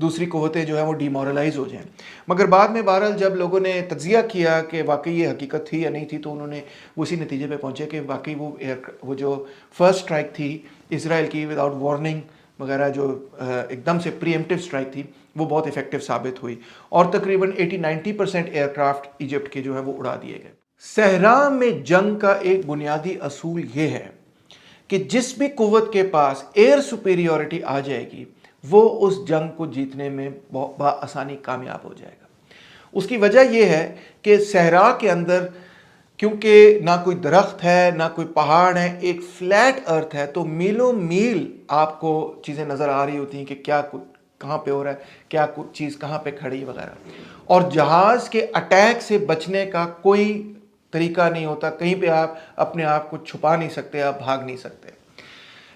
दूसरी कुव्वतें जो है वो डिमोरलाइज हो जाएं। मगर बाद में बहरहाल जब लोगों ने तज्जिया किया कि वाकई ये हकीकत थी या नहीं थी, तो उन्होंने उसी नतीजे पे पहुंचे कि वाकई वो जो फर्स्ट स्ट्राइक थी इजराइल की विदाउट वार्निंग वगैरह, जो एकदम से प्रीएम्प्टिव स्ट्राइक थी, वो बहुत इफेक्टिव साबित हुई और तकरीबन 80-90% एयरक्राफ्ट इजिप्ट के जो है वो उड़ा दिए गए। सहरा में जंग का एक बुनियादी असूल ये है कि जिस भी कुव्वत के पास एयर सुपीरियॉरिटी आ जाएगी वो उस जंग को जीतने में आसानी कामयाब हो जाएगा। उसकी वजह यह है कि सहरा के अंदर क्योंकि ना कोई दरख्त है ना कोई पहाड़ है, एक फ्लैट अर्थ है, तो मीलों मील आपको चीज़ें नज़र आ रही होती हैं कि क्या कहाँ पे हो रहा है, क्या कुछ चीज़ कहाँ पे खड़ी वगैरह। और जहाज़ के अटैक से बचने का कोई तरीका नहीं होता, कहीं पे आप अपने आप को छुपा नहीं सकते, आप भाग नहीं सकते।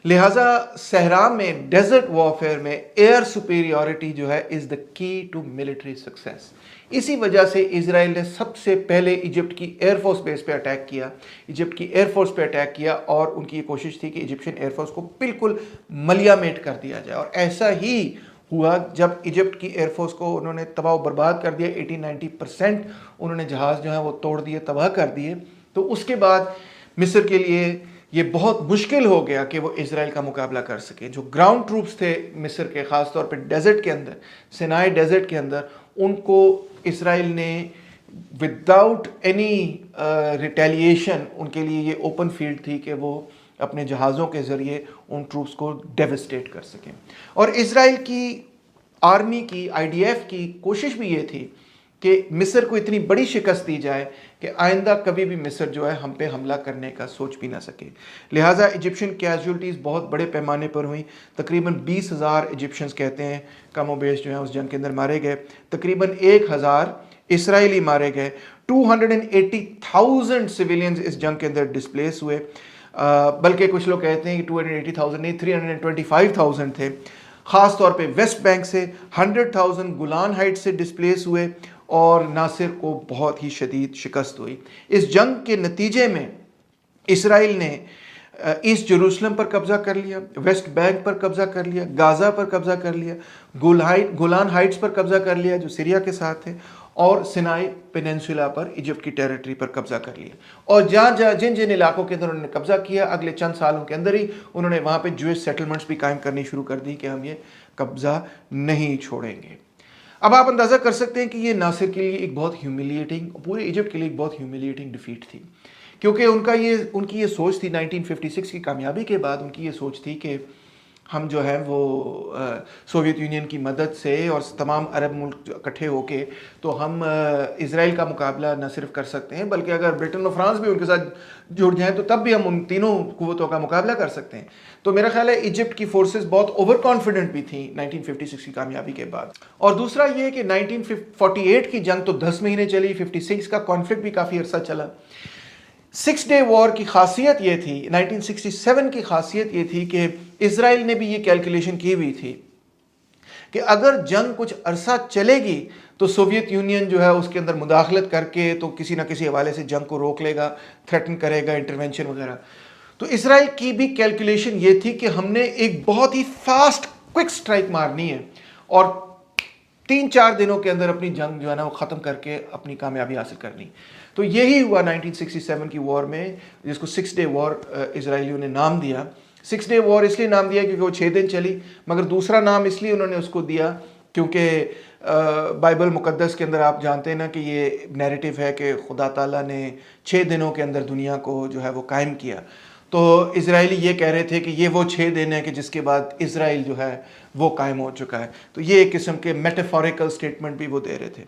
लिहाजा सहरा में डेजर्ट वॉरफेयर में एयर सुपीरियॉरिटी जो है is the key to military success. इसी वजह से इजराइल ने सबसे पहले इजिप्ट की एयरफोर्स बेस पे अटैक किया, इजिप्ट की एयरफोर्स पे अटैक किया और उनकी ये कोशिश थी कि इजिप्शियन एयरफोर्स को बिल्कुल मलियामेट कर दिया जाए। और ऐसा ही हुआ जब इजिप्ट की एयरफोर्स को उन्होंने तबाह बर्बाद कर दिया, 80-90% उन्होंने जहाज़ जो है वो तोड़ दिए, तबाह कर दिए। तो उसके बाद मिस्र के लिए ये बहुत मुश्किल हो गया कि वो इजराइल का मुकाबला कर सके। जो ग्राउंड ट्रूप्स थे मिस्र के, ख़ास तौर पे डेजर्ट के अंदर, सिनाई डेजर्ट के अंदर, उनको इजराइल ने विदाउट एनी रिटेलिएशन, उनके लिए ये ओपन फील्ड थी कि वो अपने जहाज़ों के ज़रिए उन ट्रूप्स को डेविस्टेट कर सकें। और इजराइल की आर्मी की, आईडीएफ की कोशिश भी ये थी कि मिस्र को इतनी बड़ी शिकस्त दी जाए कि आइंदा कभी भी मिस्र जो है हम पे हमला करने का सोच भी ना सके। लिहाजा इजिप्शियन कैजुअल्टीज़ बहुत बड़े पैमाने पर हुई। तकरीबन 20,000 इजिप्शियंस कहते हैं कमोबेश जो है उस जंग के अंदर मारे गए। तकरीबन 1,000 इसराइली मारे गए। 280,000 सिविलियंस इस जंग के अंदर डिस्प्लेस हुए। बल्कि कुछ लोग कहते हैं कि 280,000 नहीं, 325,000 थे। ख़ास तौर पे वेस्ट बैंक से 100,000 गुलान हाइट से डिस्प्लेस हुए और नासिर को बहुत ही शदीद शिकस्त हुई। इस जंग के नतीजे में इसराइल ने ईस्ट जेरूसलम पर कब्ज़ा कर लिया, वेस्ट बैंक पर कब्ज़ा कर लिया, गाज़ा पर कब्ज़ा कर लिया, गोलान हाइट्स पर कब्ज़ा कर लिया जो सीरिया के साथ है, और सिनाई पेनिनसुला पर इजिप्ट की टेरिटरी पर कब्ज़ा कर लिया। और जिन जिन इलाकों के अंदर उन्होंने कब्ज़ा किया, अगले चंद सालों के अंदर ही उन्होंने वहाँ पे ज्यूइश सेटलमेंट्स भी कायम करनी शुरू कर दी कि हम ये कब्ज़ा नहीं छोड़ेंगे। अब आप अंदाज़ा कर सकते हैं कि ये नासिर के लिए एक बहुत ह्यूमिलिएटिंग, पूरे इजिप्ट के लिए एक बहुत ह्यूमिलिएटिंग डिफीट थी, क्योंकि उनकी ये सोच थी 1956 की कामयाबी के बाद, उनकी ये सोच थी कि हम जो है वो सोवियत यूनियन की मदद से और तमाम अरब मुल्क इकट्ठे होके तो हम इज़राइल का मुकाबला न सिर्फ कर सकते हैं बल्कि अगर ब्रिटेन और फ्रांस भी उनके साथ जुड़ जाएं तो तब भी हम उन तीनों कुव्वतों का मुकाबला कर सकते हैं। तो मेरा ख्याल है इजिप्ट की फोर्सेस बहुत ओवर कॉन्फिडेंट भी थी 1956 की कामयाबी के बाद। और दूसरा ये कि 1948 की जंग तो 10 महीने चली, 56 का कॉन्फ्लिक्ट भी काफ़ी अरसा चला। 6 डे वॉर की खासियत ये थी, 1967 की खासियत ये थी कि इजराइल ने भी ये कैलकुलेशन की हुई थी कि अगर जंग कुछ अरसा चलेगी तो सोवियत यूनियन जो है उसके अंदर मुदाखलत करके तो किसी ना किसी हवाले से जंग को रोक लेगा, थ्रेटन करेगा, इंटरवेंशन वगैरह। तो इजराइल की भी कैलकुलेशन ये थी कि हमने एक बहुत ही फास्ट क्विक स्ट्राइक मारनी है और 3-4 दिनों के अंदर अपनी जंग जो है ना वो ख़त्म करके अपनी कामयाबी हासिल करनी। तो यही हुआ 1967 की वॉर में, जिसको 6 डे वॉर इजराइलियों ने नाम दिया। 6 डे वॉर इसलिए नाम दिया क्योंकि वो 6 दिन चली, मगर दूसरा नाम इसलिए उन्होंने उसको दिया क्योंकि बाइबल मुकद्दस के अंदर आप जानते हैं ना कि ये नैरेटिव है कि खुदा ताला ने 6 दिनों के अंदर दुनिया को जो है वो कायम किया। तो इजरायली ये कह रहे थे कि ये वो 6 दिन है कि जिसके बाद इजराइल जो है वो कायम हो चुका है। तो ये एक किस्म के मेटाफोरिकल स्टेटमेंट भी वो दे रहे थे।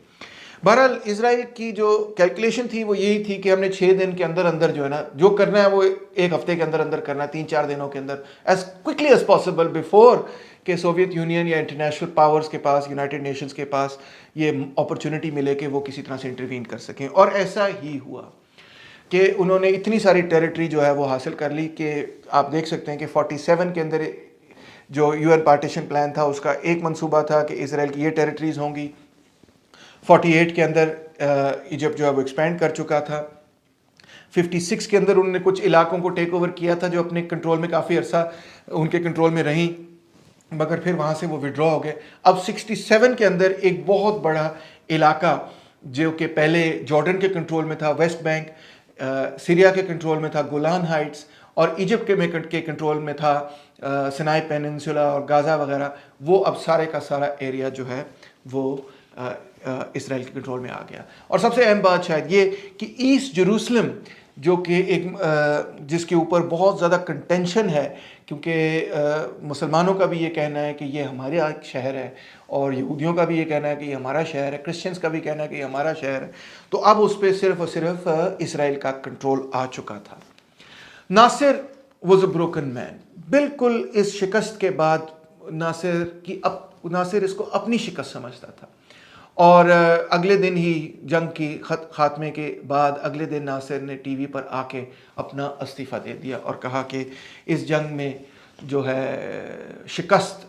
बहरहाल इजराइल की जो कैलकुलेशन थी वो यही थी कि हमने 6 दिन के अंदर अंदर जो है ना जो करना है वो 1 हफ्ते के अंदर अंदर करना है, 3-4 दिनों के अंदर, as quickly as possible before कि सोवियत यूनियन या इंटरनेशनल पावर्स के पास, यूनाइटेड नेशंस के पास ये अपॉर्चुनिटी मिले कि वो किसी तरह से इंटरवीन कर सकें। और ऐसा ही हुआ कि उन्होंने इतनी सारी टेरिटरी जो है वो हासिल कर ली कि आप देख सकते हैं कि 47 के अंदर जो यूएन पार्टीशन प्लान था उसका एक मंसूबा था कि इसराइल की ये टेरिटरीज होंगी। 48 के अंदर इजिप्ट जो है वो एक्सपेंड कर चुका था। 56 के अंदर उन्होंने कुछ इलाकों को टेक ओवर किया था जो अपने कंट्रोल में काफ़ी अरसा उनके कंट्रोल में रहीं, मगर फिर वहाँ से वो विड्रॉ हो गए। अब 67 के अंदर एक बहुत बड़ा इलाका जो कि पहले जॉर्डन के कंट्रोल में था, वेस्ट बैंक, सीरिया के कंट्रोल में था, गोलान हाइट्स, और इजिप्ट के कंट्रोल में था सिनाई पेनिनसुला और गाज़ा वगैरह, वो अब सारे का सारा एरिया जो है वो इसराइल के कंट्रोल में आ गया। और सबसे अहम बात शायद ये कि ईस्ट जेरूसलम जो कि एक जिसके ऊपर बहुत ज़्यादा कंटेंशन है, क्योंकि मुसलमानों का भी ये कहना है कि ये हमारा शहर है और यहूदियों का भी ये कहना है कि ये हमारा शहर है, क्रिश्चियंस का भी कहना है कि ये हमारा शहर है। तो अब उस पर सिर्फ और सिर्फ इसराइल का कंट्रोल आ चुका था। Nasser was a broken man. बिल्कुल इस शिकस्त के बाद नासिर इसको अपनी शिकस्त समझता था, और अगले दिन ही जंग की खात्मे के बाद अगले दिन नासिर ने टीवी पर आके अपना इस्तीफ़ा दे दिया और कहा कि इस जंग में जो है शिकस्त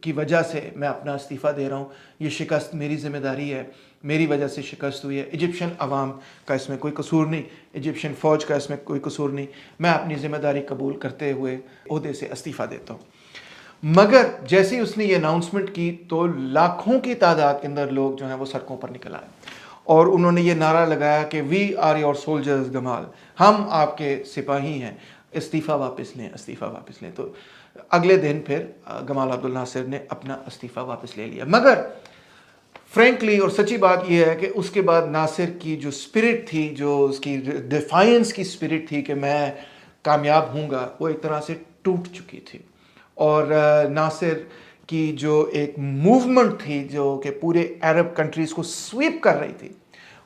की वजह से मैं अपना इस्तीफ़ा दे रहा हूँ। ये शिकस्त मेरी ज़िम्मेदारी है, मेरी वजह से शिकस्त हुई है। इजिप्शियन अवाम का इसमें कोई कसूर नहीं, इजिप्शियन फ़ौज का इसमें कोई कसूर नहीं। मैं अपनी ज़िम्मेदारी कबूल करते हुए ओहदे से इस्तीफ़ा देता हूँ। मगर जैसे ही उसने ये अनाउंसमेंट की तो लाखों की तादाद के अंदर लोग जो हैं वो सड़कों पर निकल आए और उन्होंने ये नारा लगाया कि we are your soldiers Gamal, हम आपके सिपाही हैं, इस्तीफ़ा वापस लें, इस्तीफ़ा वापस लें। तो अगले दिन फिर गमाल अब्दुल नासिर ने अपना इस्तीफ़ा वापस ले लिया। मगर फ्रेंकली और सच्ची बात यह है कि उसके बाद नासिर की जो स्पिरिट थी, जो उसकी डिफाइंस की स्पिरिट थी कि मैं कामयाब हूँगा, वो एक तरह से टूट चुकी थी। और नासिर की जो एक मूवमेंट थी जो कि पूरे अरब कंट्रीज़ को स्वीप कर रही थी,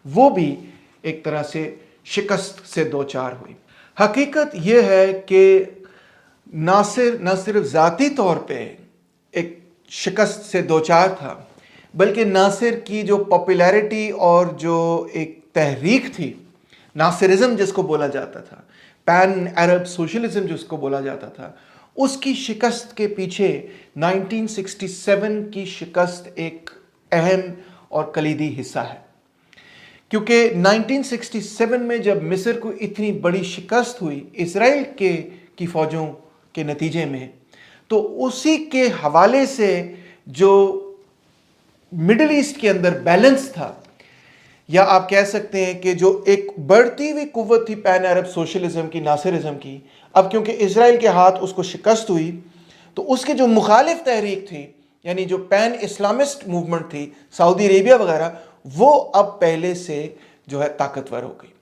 वो भी एक तरह से शिकस्त से दो चार हुई। हकीकत यह है कि नासिर न सिर्फ ज़ाती तौर पे एक शिकस्त से दो चार था, बल्कि नासिर की जो पॉपुलैरिटी और जो एक तहरीक थी, नासिरिज्म जिसको बोला जाता था, पैन अरब सोशलिज्म जिसको बोला जाता था, उसकी शिकस्त के पीछे 1967 की शिकस्त एक अहम और कलीदी हिस्सा है। क्योंकि 1967 में जब मिस्र को इतनी बड़ी शिकस्त हुई इजराइल की फ़ौजों के नतीजे में, तो उसी के हवाले से जो मिडिल ईस्ट के अंदर बैलेंस था, या आप कह सकते हैं कि जो एक बढ़ती हुई कुव्वत थी पैन अरब सोशलिज्म की, नासिरिज्म की, अब क्योंकि इजराइल के हाथ उसको शिकस्त हुई, तो उसके जो मुखालिफ तहरीक थी, यानी जो पैन इस्लामिस्ट मूवमेंट थी, सऊदी अरेबिया वगैरह, वो अब पहले से जो है ताकतवर हो गई।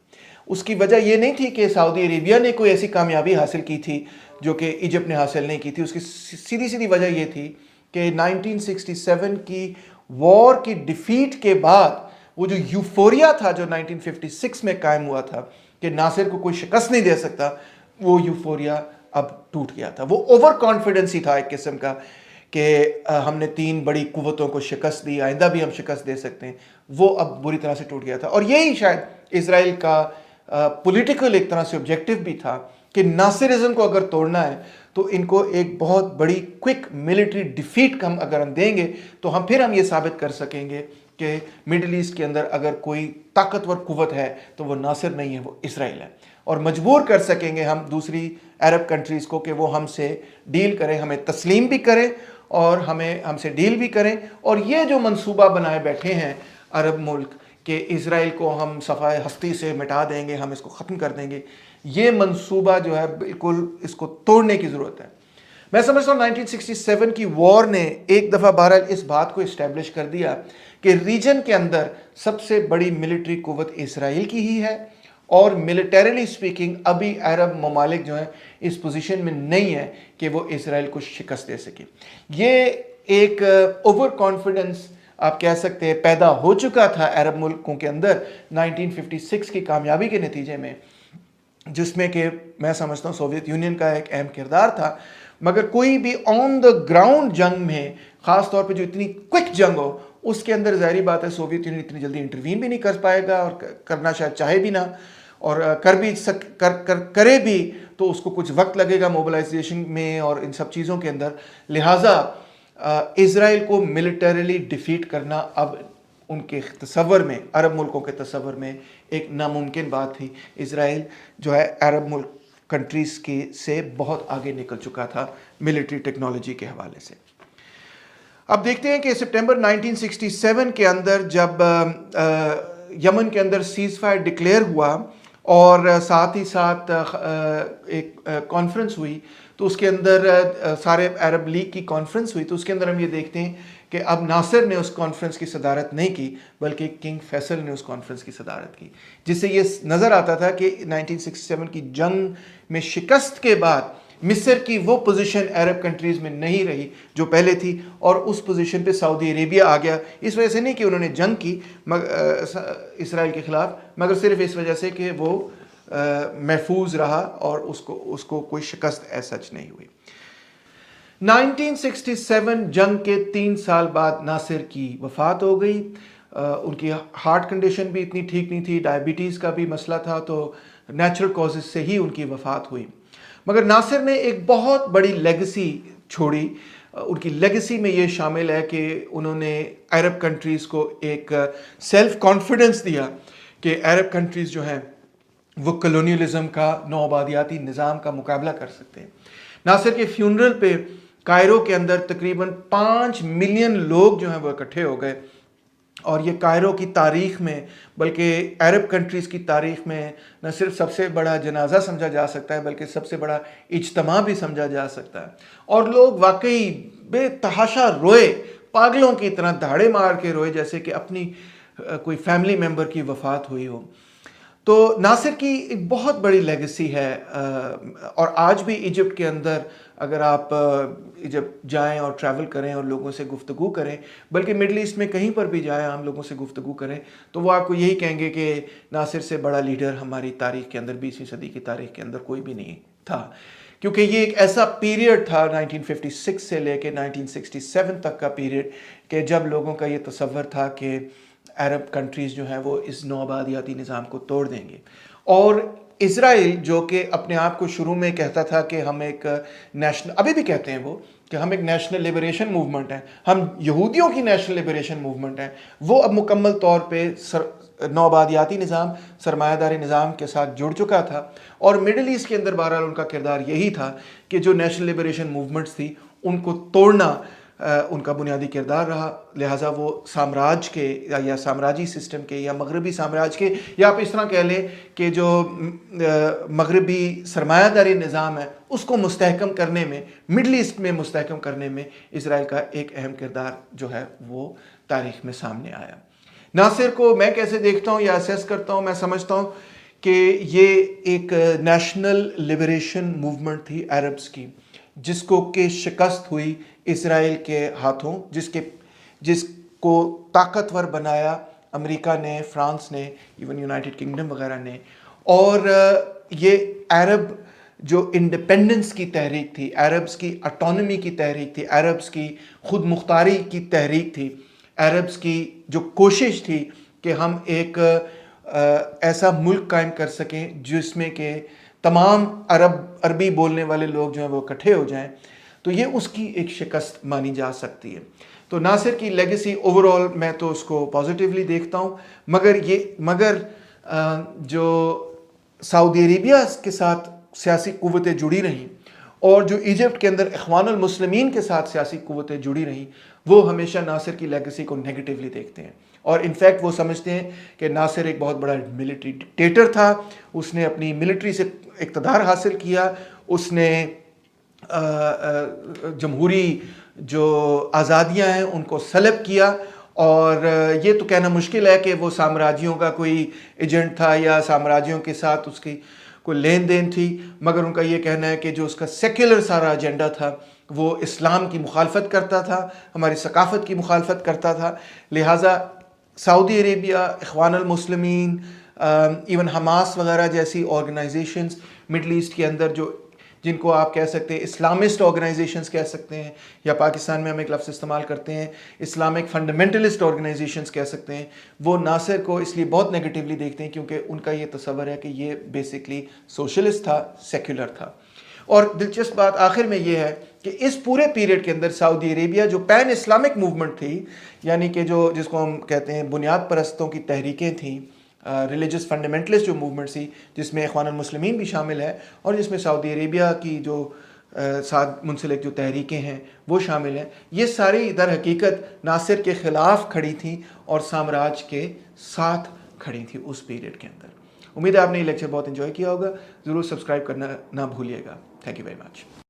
उसकी वजह यह नहीं थी कि सऊदी अरेबिया ने कोई ऐसी कामयाबी हासिल की थी जो कि इजिप्ट ने हासिल नहीं की थी। उसकी सीधी सीधी वजह यह थी कि 1967 की वॉर की डिफीट के बाद वो जो यूफोरिया था जो 1956 में कायम हुआ था कि नासिर को कोई शिकस्त नहीं दे सकता, वो यूफोरिया अब टूट गया था। वो ओवर कॉन्फिडेंस ही था एक किस्म का कि हमने 3 बड़ी कुव्वतों को शिकस्त दी, आइंदा भी हम शिकस्त दे सकते हैं, वो अब बुरी तरह से टूट गया था। और यही शायद इजराइल का पॉलिटिकल एक तरह से ऑब्जेक्टिव भी था कि नासिरिज्म को अगर तोड़ना है तो इनको एक बहुत बड़ी क्विक मिलिट्री डिफीट हम अगर हम देंगे तो हम ये साबित कर सकेंगे कि मिडिल ईस्ट के अंदर अगर कोई ताकतवर कुव्वत है तो वो नासिर नहीं है, वो इजराइल है। और मजबूर कर सकेंगे हम दूसरी अरब कंट्रीज़ को कि वो हमसे डील करें, हमें तस्लीम भी करें और हमसे डील भी करें। और ये जो मंसूबा बनाए बैठे हैं अरब मुल्क कि इज़राइल को हम सफ़ाए हस्ती से मिटा देंगे, हम इसको ख़त्म कर देंगे, ये मंसूबा जो है बिल्कुल इसको तोड़ने की ज़रूरत है। मैं समझता हूँ 1967 की वॉर ने एक दफ़ा बहरहाल इस बात को इस्टेब्लिश कर दिया कि रीजन के अंदर सबसे बड़ी मिलिट्री कुव्वत इसराइल की ही है, और मिलिटरीली स्पीकिंग अभी अरब ममालिक जो हैं इस पोजीशन में नहीं है कि वो इसराइल को शिकस्त दे सके। ये एक ओवर कॉन्फिडेंस आप कह सकते हैं पैदा हो चुका था अरब मुल्कों के अंदर 1956 की कामयाबी के नतीजे में, जिसमें कि मैं समझता हूँ सोवियत यूनियन का एक अहम किरदार था। मगर कोई भी ऑन द ग्राउंड जंग में, ख़ास तौर पे जो इतनी क्विक जंग हो, उसके अंदर ज़ाहिर बात है सोवियत यूनियन इतनी जल्दी इंटरवीन भी नहीं कर पाएगा, और करना शायद चाहे भी ना, और करे भी तो उसको कुछ वक्त लगेगा मोबिलाइजेशन में और इन सब चीज़ों के अंदर। लिहाजा इज़राइल को मिलिटरीली डिफीट करना अब उनके तसव्वुर में, अरब मुल्कों के तसव्वुर में एक नामुमकिन बात थी। इज़राइल जो है अरब मुल्क कंट्रीज़ के से बहुत आगे निकल चुका था मिलिट्री टेक्नोलॉजी के हवाले से। अब देखते हैं कि सितंबर 1967 के अंदर जब यमन के अंदर सीज़ फायर डिक्लेयर हुआ और साथ ही साथ एक कॉन्फ्रेंस हुई, तो उसके अंदर सारे अरब लीग की कॉन्फ्रेंस हुई, तो उसके अंदर हम ये देखते हैं कि अब नासिर ने उस कॉन्फ्रेंस की सदारत नहीं की, बल्कि किंग फैसल ने उस कॉन्फ्रेंस की सदारत की, जिससे ये नज़र आता था कि 1967 की जंग में शिकस्त के बाद मिस्र की वो पोजीशन अरब कंट्रीज़ में नहीं रही जो पहले थी, और उस पोजीशन पे सऊदी अरेबिया आ गया। इस वजह से नहीं कि उन्होंने जंग की इसराइल के ख़िलाफ़, मगर सिर्फ इस वजह से कि वो महफूज रहा और उसको कोई शिकस्त सच नहीं हुई। 1967 जंग के 3 साल बाद नासिर की वफ़ात हो गई। उनकी हार्ट कंडीशन भी इतनी ठीक नहीं थी, डायबिटीज़ का भी मसला था, तो नेचुरल कॉजेज़ से ही उनकी वफ़ात हुई। मगर नासिर ने एक बहुत बड़ी लेगेसी छोड़ी। उनकी लेगेसी में ये शामिल है कि उन्होंने अरब कंट्रीज़ को एक सेल्फ कॉन्फिडेंस दिया कि अरब कंट्रीज़ जो हैं वो कॉलोनियलिज्म का, नौआबादियाती निज़ाम का मुकाबला कर सकते हैं। नासिर के फ्यूनरल पे कायरो के अंदर तकरीबन 5 मिलियन लोग जो हैं वो इकट्ठे हो गए, और ये कायरो की तारीख़ में, बल्कि अरब कंट्रीज़ की तारीख़ में न सिर्फ सबसे बड़ा जनाजा समझा जा सकता है, बल्कि सबसे बड़ा इज्तिमा भी समझा जा सकता है। और लोग वाकई बेतहाशा रोए, पागलों की तरह दहाड़े मार के रोए, जैसे कि अपनी कोई फैमिली मेम्बर की वफ़ात हुई हो। तो नासिर की एक बहुत बड़ी लेगेसी है, और आज भी इजिप्ट के अंदर अगर आप इजिप्ट जाएं और ट्रैवल करें और लोगों से गुफ्तगू करें, बल्कि मिडल ईस्ट में कहीं पर भी जाएं आम लोगों से गुफ्तगू करें, तो वो आपको यही कहेंगे कि नासिर से बड़ा लीडर हमारी तारीख़ के अंदर, 20वीं सदी की तारीख़ के अंदर कोई भी नहीं था। क्योंकि ये एक ऐसा पीरियड था 1956 से लेकर 1967 तक का पीरियड कि जब लोगों का ये तसव्वुर था कि अरब कंट्रीज़ जो हैं वो इस नौआबादियाती निज़ाम को तोड़ देंगे। और इज़राइल जो कि अपने आप को शुरू में कहता था कि हम एक नेशनल, अभी भी कहते हैं वो, कि हम एक नेशनल लिबरेशन मूवमेंट हैं, हम यहूदियों की नेशनल लिबरेशन मूवमेंट हैं, वो अब मुकम्मल तौर पे नौआबादियाती निज़ाम, सरमायादारी निज़ाम के साथ जुड़ चुका था। और मिडल ईस्ट के अंदर बहरहाल उनका किरदार यही था कि जो नेशनल लिबरेशन मूवमेंट्स थी उनको तोड़ना उनका बुनियादी किरदार रहा। लिहाजा वो साम्राज्य के या साम्राज्य सिस्टम के या मगरबी साम्राज्य के, या आप इस तरह कह लें कि जो मगरबी सरमायादारी निज़ाम है उसको मुस्तहकम करने में, मिडल ईस्ट में मुस्तहकम करने में इज़राइल का एक अहम किरदार जो है वो तारीख़ में सामने आया। नासिर को मैं कैसे देखता हूँ या असेस करता हूँ, मैं समझता हूँ कि ये एक नेशनल लिबरेशन मूवमेंट थी अरब्स की, जिसको के शिकस्त हुई इज़राइल के हाथों, जिसको ताकतवर बनाया अमेरिका ने, फ्रांस ने, इवन यूनाइटेड किंगडम वगैरह ने। और ये अरब जो इंडिपेंडेंस की तहरीक थी, अरब्स की ऑटोनॉमी की तहरीक थी, अरब्स की खुद मुख्तारी की तहरीक थी, अरब्स की जो कोशिश थी कि हम एक ऐसा मुल्क कायम कर सकें जिसमें कि तमाम अरबी बोलने वाले लोग जो हैं वो इकट्ठे हो जाएं, तो ये उसकी एक शिकस्त मानी जा सकती है। तो नासिर की लेगेसी ओवरऑल मैं तो उसको पॉजिटिवली देखता हूँ, मगर जो सऊदी अरेबिया के साथ सियासी कुव्वतें जुड़ी रहीं और जो इजिप्ट के अंदर इख्वानुल मुस्लिमीन के साथ सियासी क़ुव्वतें जुड़ी रहीं, वो हमेशा नासिर की लेगेसी को नेगेटिवली देखते हैं और इनफैक्ट वो समझते हैं कि नासिर एक बहुत बड़ा मिलिट्री डिक्टेटर था, उसने अपनी मिलिट्री से इक़्तिदार हासिल किया, उसने जमहूरी जो आज़ादियाँ हैं उनको सलब किया। और ये तो कहना मुश्किल है कि वो साम्राज्यों का कोई एजेंट था या साम्राज्यों के साथ उसकी कोई लेन देन थी, मगर उनका ये कहना है कि जो उसका सेक्युलर सारा एजेंडा था वो इस्लाम की मुखालफत करता था, हमारी सकाफ़त की मुखालफत करता था। लिहाजा सऊदी अरेबिया, इख्वानुल मुस्लिमीन, इवन हमास वगैरह जैसी ऑर्गेनाइजेशंस मिडल ईस्ट के अंदर जो जिनको आप कह सकते हैं इस्लामिस्ट ऑर्गेनाइजेशंस कह सकते हैं, या पाकिस्तान में हम एक लफ्ज़ इस्तेमाल करते हैं इस्लामिक फंडामेंटलिस्ट ऑर्गेनाइजेशंस कह सकते हैं, वो नासिर को इसलिए बहुत नेगेटिवली देखते हैं क्योंकि उनका ये तसव्वुर है कि ये बेसिकली सोशलिस्ट था, सेक्युलर था। और दिलचस्प बात आखिर में ये है कि इस पूरे पीरियड के अंदर सऊदी अरेबिया जो पैन इस्लामिक मूवमेंट थी, यानी कि जो जिसको हम कहते हैं बुनियाद परस्तों की तहरीकें थीं, रिलीजियस फंडामेंटलिस्ट जो मूवमेंट थी, जिसमें इख्वानुल मुस्लिमीन भी शामिल है और जिसमें सऊदी अरेबिया की जो साथ मुंसलिक जो तहरीकें हैं वो शामिल हैं, ये सारी दर हकीकत नासिर के ख़िलाफ़ खड़ी थी और साम्राज्य के साथ खड़ी थी उस पीरियड के अंदर। उम्मीद है आपने ये लेक्चर बहुत इन्जॉय किया होगा। ज़रूर सब्सक्राइब करना ना भूलिएगा। Thank you very much.